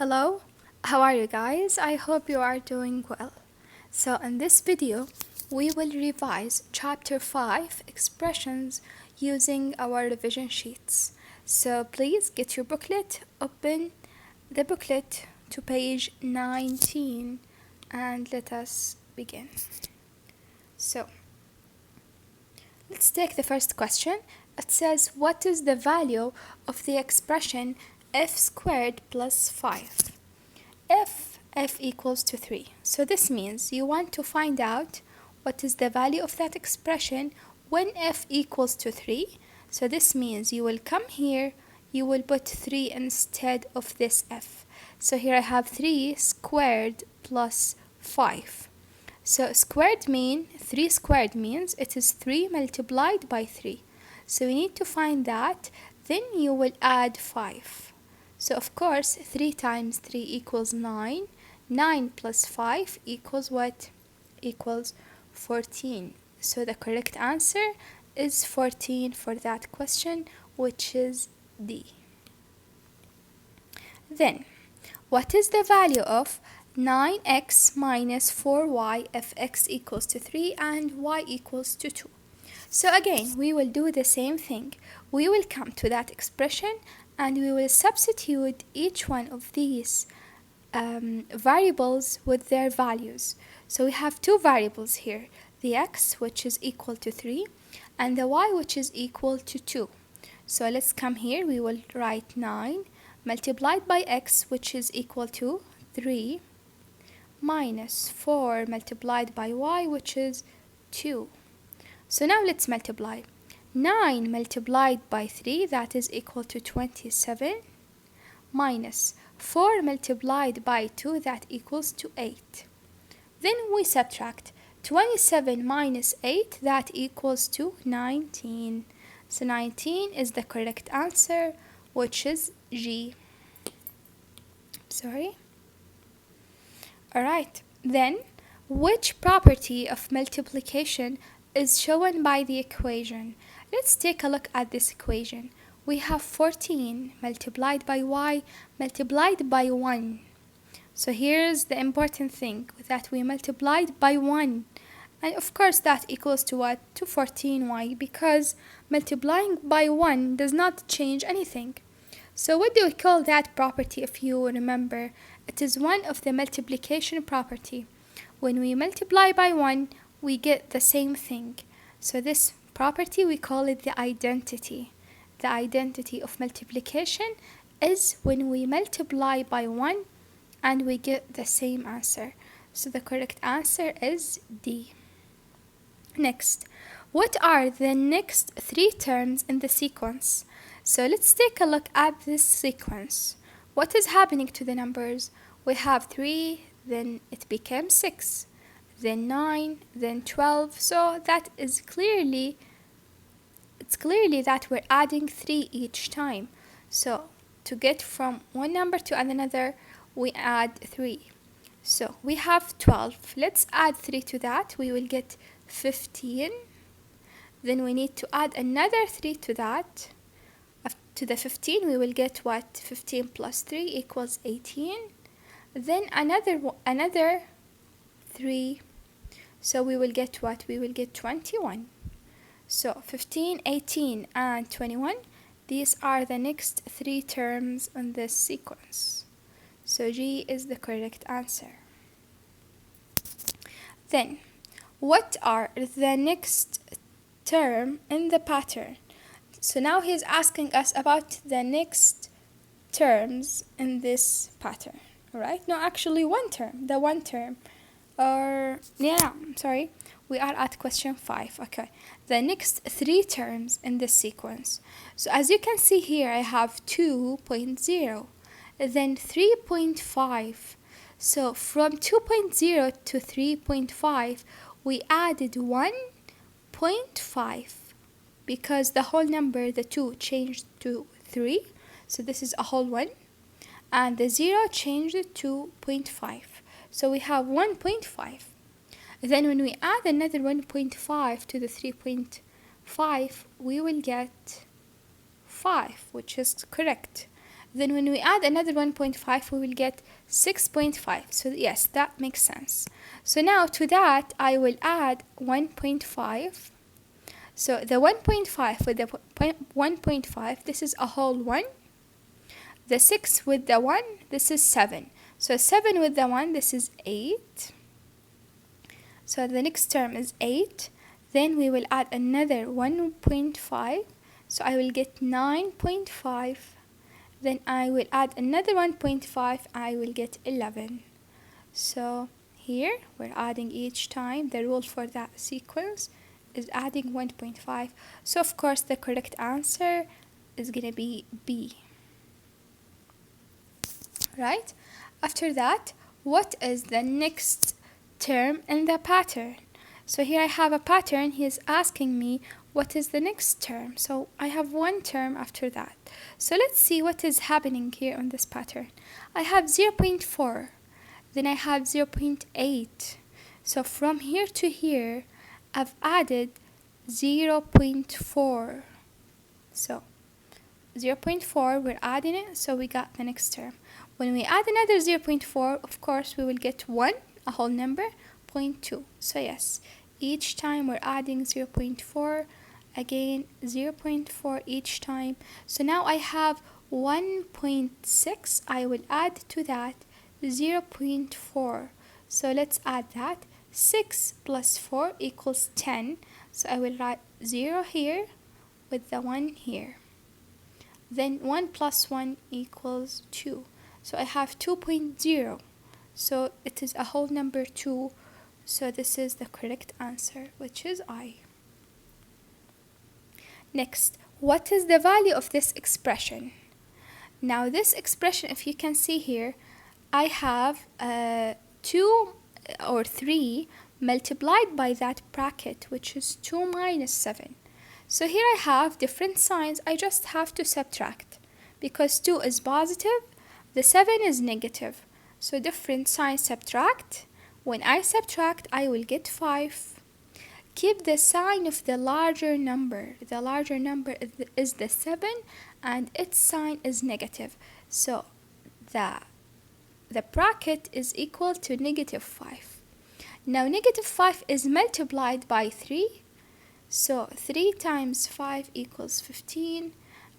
Hello, how are you guys? I hope you are doing well. So in this video, we will revise chapter 5 expressions using our revision sheets. So please get your booklet, open the booklet to page 19 and let us begin. So let's take the first question. It says, what is the value of the expression f squared plus 5? F equals to 3. So this means you want to find out what is the value of that expression when f equals to 3. So this means you will come here, you will put 3 instead of this f. So here I have 3 squared plus 5. So 3 squared means it is 3 multiplied by 3. So we need to find that, then you will add 5. So of course 3 times 3 equals 9. 9 plus 5 equals what? Equals 14. So the correct answer is 14 for that question, which is D. Then, what is the value of 9x minus 4y if x equals to 3 and y equals to 2? So again, we will do the same thing. We will come to that expression and we will substitute each one of these variables with their values. So we have two variables here, the x, which is equal to 3, and the y, which is equal to 2. So let's come here, we will write 9 multiplied by x, which is equal to 3, minus 4 multiplied by y, which is 2. So now let's multiply. 9 multiplied by 3, that is equal to 27, minus 4 multiplied by 2, that equals to 8. Then we subtract 27 minus 8, that equals to 19. So 19 is the correct answer, which is G. Alright, then which property of multiplication is shown by the equation? Let's take a look at this equation. We have 14 multiplied by y multiplied by 1. So here's the important thing, that we multiplied by 1. And of course that equals to what? To 14y, because multiplying by 1 does not change anything. So what do we call that property if you remember? It is one of the multiplication property. When we multiply by 1, we get the same thing. So this property, we call it the identity. The identity of multiplication is when we multiply by 1 and we get the same answer. So the correct answer is D. Next, what are the next 3 terms in the sequence? So let's take a look at this sequence. What is happening to the numbers? We have 3, then it became 6, then 9, then 12. So that is clearly that we're adding 3 each time. So to get from one number to another, we add 3. So we have 12. Let's add 3 to that. We will get 15. Then we need to add another 3 to that. To the 15, we will get what? 15 plus 3 equals 18. Then another 3. So we will get what? We will get 21. So 15, 18, and 21, these are the next 3 terms in this sequence. So G is the correct answer. Then, what are the next term in the pattern? So now he's asking us about the next terms in this pattern. Alright? No, actually one term. The one term. We are at question 5. Okay. The next 3 terms in this sequence. So as you can see here, I have 2.0, then 3.5. So from 2.0 to 3.5, we added 1.5 because the whole number, the 2, changed to 3. So this is a whole 1. And the 0 changed to 0.5. So we have 1.5. Then when we add another 1.5 to the 3.5, we will get 5, which is correct. Then when we add another 1.5, we will get 6.5. So yes, that makes sense. So now to that, I will add 1.5. So the 1.5 with the 1.5, this is a whole 1. The 6 with the 1, this is 7. So 7 with the 1, this is 8. So the next term is 8. Then we will add another 1.5. So I will get 9.5. Then I will add another 1.5. I will get 11. So here we're adding each time. The rule for that sequence is adding 1.5. So of course the correct answer is gonna be B. Right? After that, what is the next term in the pattern? So here I have a pattern. He is asking me what is the next term. So I have one term after that. So let's see what is happening here on this pattern. I have 0.4. Then I have 0.8. So from here to here, I've added 0.4. So 0.4, we're adding it, so we got the next term. When we add another 0.4, of course, we will get 1, a whole number, 0.2. So yes, each time we're adding 0.4, again 0.4 each time. So now I have 1.6. I will add to that 0.4. So let's add that. 6 plus 4 equals 10. So I will write 0 here with the 1 here. Then 1 plus 1 equals 2. So I have 2.0. So it is a whole number 2. So this is the correct answer, which is I. Next, what is the value of this expression? Now this expression, if you can see here, I have 2 or 3 multiplied by that bracket, which is 2 minus 7. So here I have different signs. I just have to subtract. Because 2 is positive, the 7 is negative. So different signs, subtract. When I subtract, I will get 5. Keep the sign of the larger number. The larger number is the 7 and its sign is negative. So the bracket is equal to negative 5. Now negative 5 is multiplied by 3. So 3 times 5 equals 15,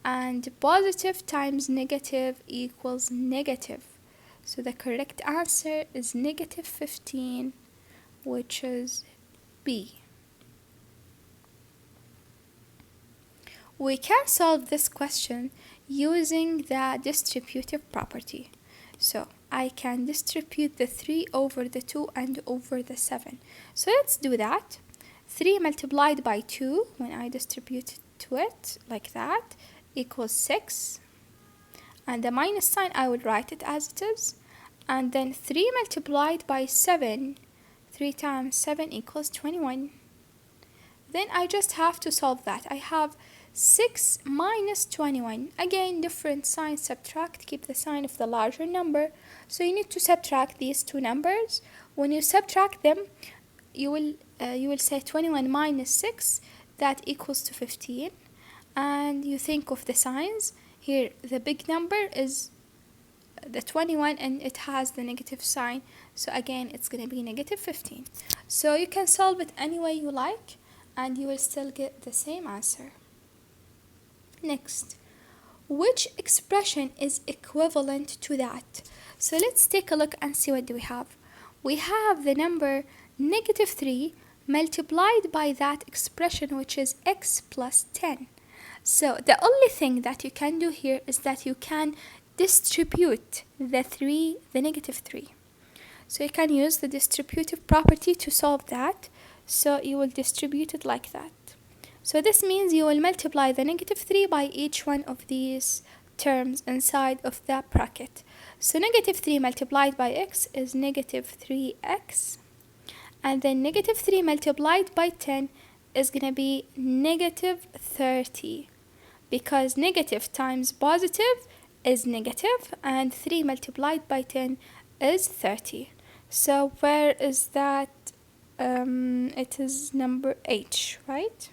and positive times negative equals negative. So the correct answer is negative 15, which is B. We can solve this question using the distributive property. So I can distribute the 3 over the 2 and over the 7. So let's do that. 3 multiplied by 2, when I distribute to it like that, equals 6. And the minus sign, I will write it as it is. And then 3 multiplied by 7, 3 times 7 equals 21. Then I just have to solve that. I have 6 minus 21. Again, different signs, subtract, keep the sign of the larger number. So you need to subtract these two numbers. When you subtract them, you will say 21 minus 6, that equals to 15. And you think of the signs. Here, the big number is the 21 and it has the negative sign. So again, it's going to be negative 15. So you can solve it any way you like and you will still get the same answer. Next, which expression is equivalent to that? So let's take a look and see what do we have. We have the number negative 3 multiplied by that expression, which is x plus 10. So the only thing that you can do here is that you can distribute the negative 3. So you can use the distributive property to solve that. So you will distribute it like that. So this means you will multiply the negative 3 by each one of these terms inside of that bracket. So negative 3 multiplied by x is negative 3x. And then negative 3 multiplied by 10 is going to be negative 30. Because negative times positive is negative, and 3 multiplied by 10 is 30. So where is that? It is number H, right?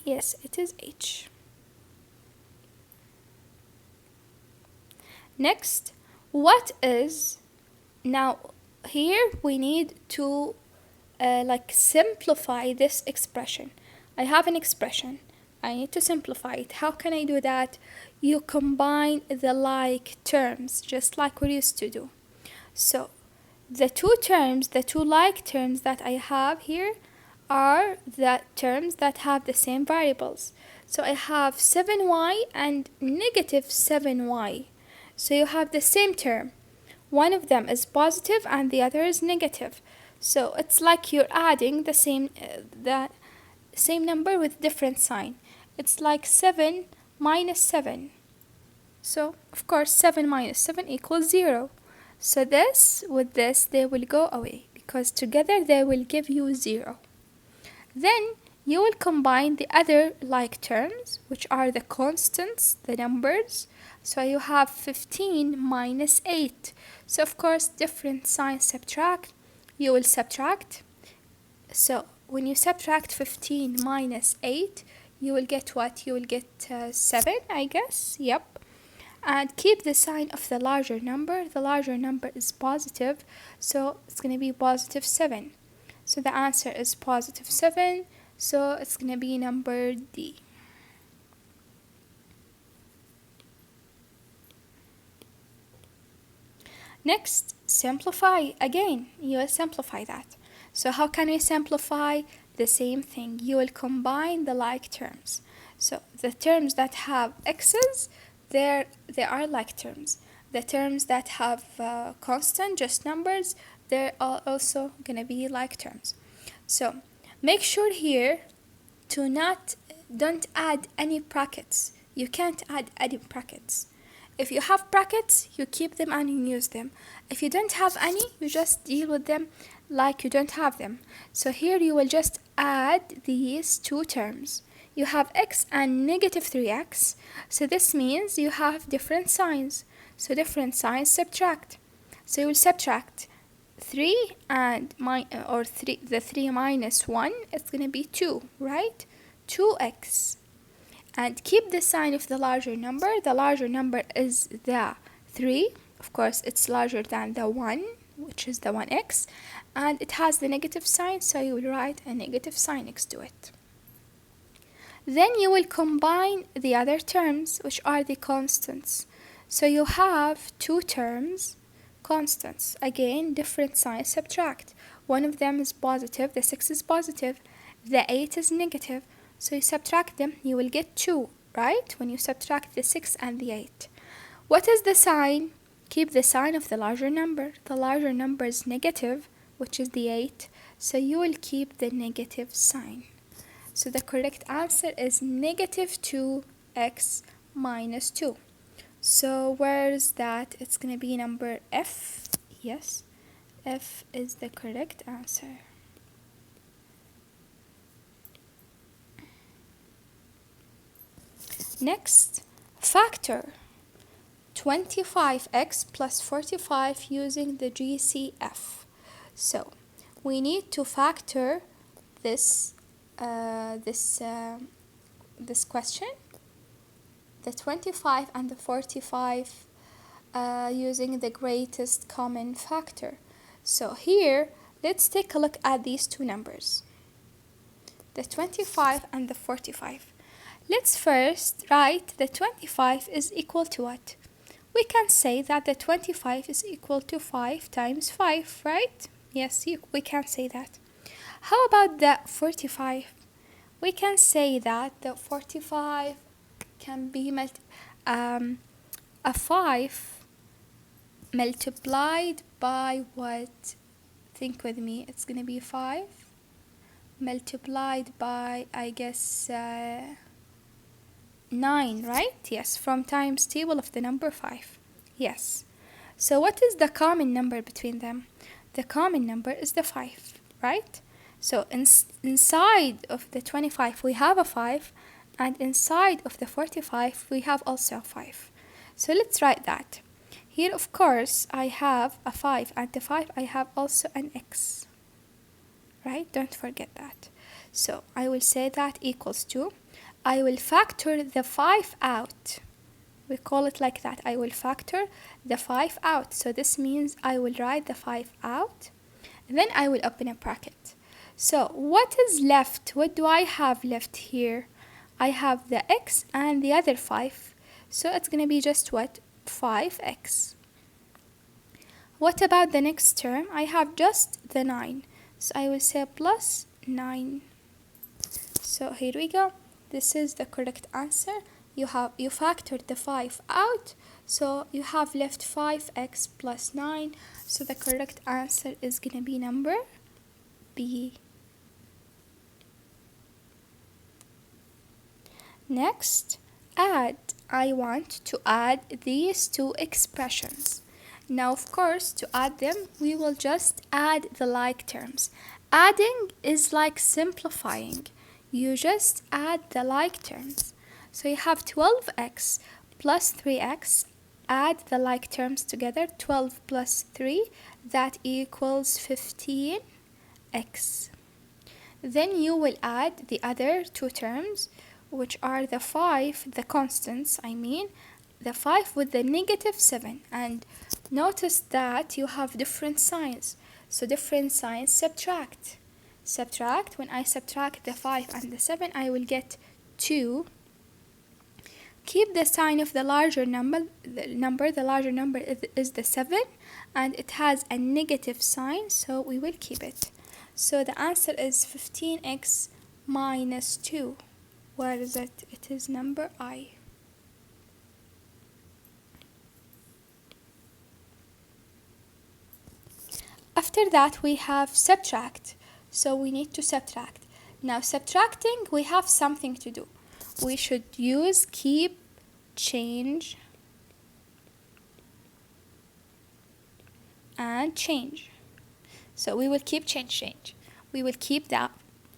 Yes, it is H. Next, what is, now here we need to simplify this expression. I have an expression. I need to simplify it. How can I do that? You combine the like terms, just like we used to do. So the two like terms that I have here are the terms that have the same variables. So I have 7y and negative 7y. So you have the same term. One of them is positive and the other is negative. So it's like you're adding the same number with different sign. It's like 7 minus 7. So of course 7 minus 7 equals 0. So this with this they will go away because together they will give you 0. Then you will combine the other like terms, which are the constants, the numbers. So you have 15 minus 8. So of course different signs subtract. You will subtract. So when you subtract 15 minus 8, you will get what? You will get 7, I guess. Yep. And keep the sign of the larger number. The larger number is positive, so it's going to be positive 7. So the answer is positive 7, so it's going to be number D. Next, simplify. Again, you will simplify that. So how can we simplify? The same thing. You will combine the like terms. So the terms that have x's, they are like terms. The terms that have constant, just numbers, they're also gonna be like terms. So make sure here to don't add any brackets. You can't add any brackets. If you have brackets, you keep them and you use them. If you don't have any, you just deal with them like you don't have them. So here you will just add these two terms. You have x and negative 3x. So this means you have different signs. So different signs subtract. So you will subtract 3 and the 3 minus 1 is going to be 2, right? 2x. And keep the sign of the larger number. The larger number is the 3. Of course, it's larger than the 1, which is the 1x. And it has the negative sign, so you will write a negative sign next to it. Then you will combine the other terms, which are the constants. So you have two terms, constants. Again, different signs subtract. One of them is positive, the 6 is positive, the 8 is negative. So you subtract them, you will get 2, right? When you subtract the 6 and the 8. What is the sign? Keep the sign of the larger number. The larger number is negative, which is the 8. So you will keep the negative sign. So the correct answer is negative 2x minus 2. So where is that? It's going to be number F. Yes, F is the correct answer. Next, factor 25x plus 45 using the GCF. So we need to factor this question, the 25 and the 45 using the greatest common factor. So here, let's take a look at these two numbers, the 25 and the 45. Let's first write the 25 is equal to what? We can say that the 25 is equal to 5 times 5, right? Yes, we can say that. How about the 45? We can say that the 45 can be a 5 multiplied by what? Think with me. It's going to be 5 multiplied by, I guess, 9, right? Yes, from times table of the number 5. Yes. So what is the common number between them? The common number is the 5, right? So inside of the 25 we have a 5, and inside of the 45 we have also a 5. So let's write that. Here of course I have a 5, and the 5 I have also an x, right? Don't forget that. So I will say that equals to, I will factor the 5 out. We call it like that. I will factor the 5 out. So this means I will write the 5 out. And then I will open a bracket. So what is left? What do I have left here? I have the x and the other 5. So it's going to be just what? 5x. What about the next term? I have just the 9. So I will say plus 9. So here we go. This is the correct answer. You factored the 5 out. So you have left 5x plus 9. So the correct answer is going to be number B. Next, add. I want to add these two expressions. Now, of course, to add them, we will just add the like terms. Adding is like simplifying. You just add the like terms. So you have 12x plus 3x. Add the like terms together. 12 plus 3, that equals 15x. Then you will add the other two terms, which are the 5, the constants, the 5 with the -7. And notice that you have different signs. So different signs subtract. When I subtract the 5 and the 7, I will get 2. Keep the sign of the larger number. The larger number is the 7, and it has a negative sign, so we will keep it. So the answer is 15x minus 2. Where is it? It is number I. After that, we have subtract. So we need to subtract. Now subtracting, we have something to do. We should use keep, change, and change. So we will keep change. We will keep that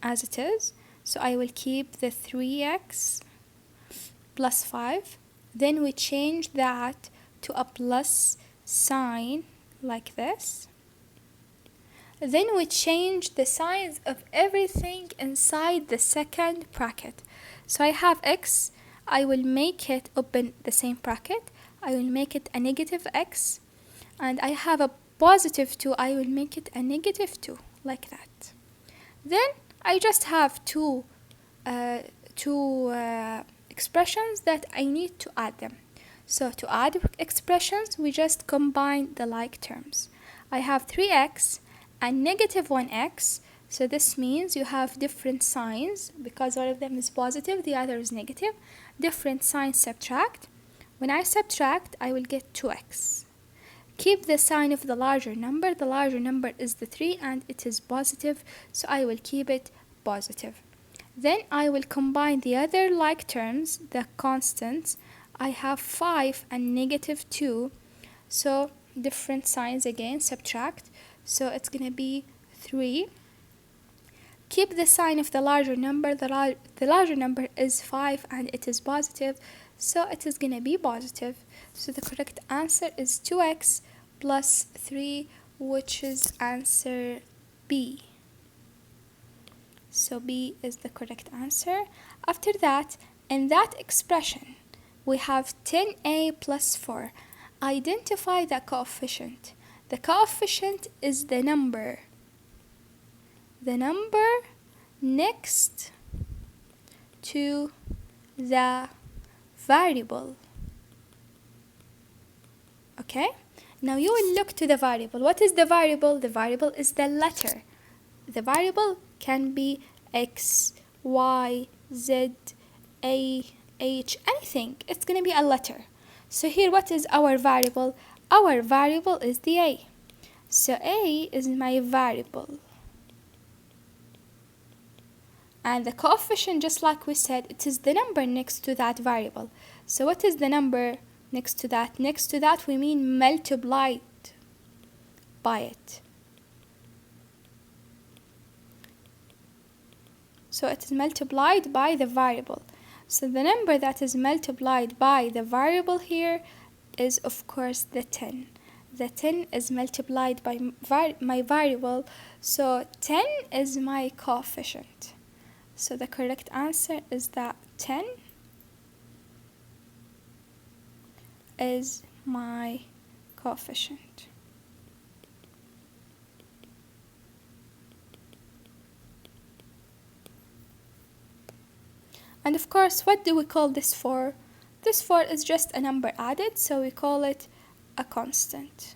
as it is. So I will keep the 3x plus 5. Then we change that to a plus sign like this. Then we change the signs of everything inside the second bracket. So I have x, I will make it open the same bracket. I will make it a negative x. And I have a positive 2, I will make it a negative 2, like that. Then I just have two expressions that I need to add them. So to add expressions, we just combine the like terms. I have 3x and -1x. So this means you have different signs, because one of them is positive, the other is negative. Different signs subtract. When I subtract, I will get 2x. Keep the sign of the larger number. The larger number is the 3 and it is positive, so I will keep it positive. Then I will combine the other like terms, the constants. I have 5 and -2, so different signs again, subtract. So it's going to be 3. Keep the sign of the larger number. The larger number is 5 and it is positive, so it is going to be positive. So the correct answer is 2x plus 3, which is answer B. So B is the correct answer. After that, in that expression, we have 10a plus 4. Identify the coefficient. The coefficient is the number next to the variable. Okay? Now you will look to the variable. What is the variable? The variable is the letter. The variable can be x, y, z, a, h, anything. It's going to be a letter. So here, what is our variable? Our variable is the a. So a is my variable. And the coefficient, just like we said, it is the number next to that variable. So what is the number next to that? Next to that, we mean multiplied by it. So it is multiplied by the variable. So the number that is multiplied by the variable here is, of course, the 10. The 10 is multiplied by my variable, so 10 is my coefficient. So the correct answer is that 10. is my coefficient. And of course, what do we call this 4? This 4 is just a number added, so we call it a constant.